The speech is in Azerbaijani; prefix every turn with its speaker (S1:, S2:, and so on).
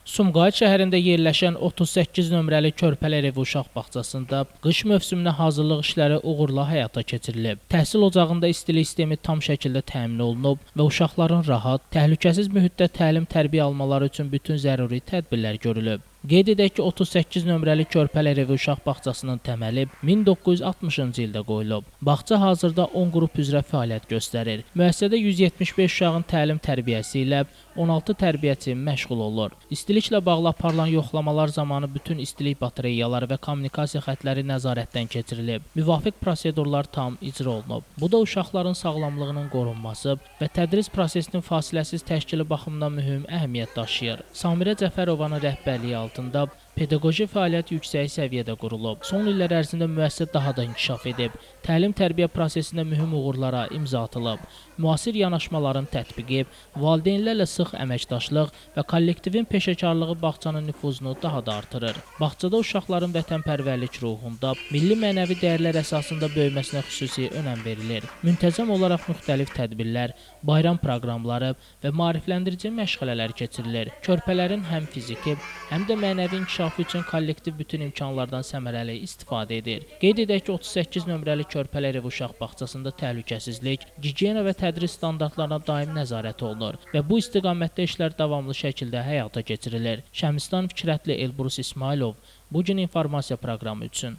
S1: Sumqayıt şəhərində yerləşən 38 nömrəli Körpələr evi uşaq bağçasında qış mövsümünə hazırlıq işləri uğurla həyata keçirilib. Təhsil ocağında istilik sistemi tam şəkildə təmin olunub və uşaqların rahat, təhlükəsiz mühitdə təlim-tərbiyə almaları üçün bütün zəruri tədbirlər görülüb. Qeyd edək ki, 38 nömrəli Körpələr evi uşaq bağçasının təməli 1960-cı ildə qoyulub. Bağça hazırda 10 qrup üzrə fəaliyyət göstərir. Müəssisədə 175 uşağın təlim-tərbiyəsi ilə 16 tərbiyəçi məşğul olur. İstiliklə bağlı aparılan yoxlamalar zamanı bütün istilik batareyaları və kommunikasiya xətləri nəzarətdən keçirilib. Müvafiq prosedurlar tam icra olunub. Bu da uşaqların sağlamlığının qorunması və tədris prosesinin fasiləsiz təşkili baxımından mühüm əhəmiyyət daşıyır. Samirə Cəfərovanın rəhbərliyi altında pedaqoji fəaliyyət yüksək səviyyədə qurulub. Son illər ərzində müəssisə daha da inkişaf edib. Təlim-tərbiyə prosesində mühüm uğurlara imza atılıb. Müasir yanaşmaların tətbiqi, valideynlərlə sıx əməkdaşlıq və kollektivin peşəkarlığı bağçanın nüfuzunu daha da artırır. Bağçada uşaqların vətənpərvərlik ruhunda, milli mənəvi dəyərlər əsasında böyüməsinə xüsusi önəm verilir. Müntəzəm olaraq müxtəlif tədbirlər, bayram proqramları və maarifləndirici məşğələlər keçirilir. Körpələrin həm fiziki, həm də mənəvi inkişafı üçün kollektiv bütün imkanlardan səmərəli istifadə edir. Qeyd edək ki, 38 nömrəli Körpələr evi uşaq bağçasında təhlükəsizlik, gigiyena və tədris standartlarına daim nəzarət olunur və bu istiqamətdə işlər davamlı şəkildə həyata keçirilir. Şəmstan Fikrətli, Elbrus İsmailov, Bu gün informasiya proqramı üçün.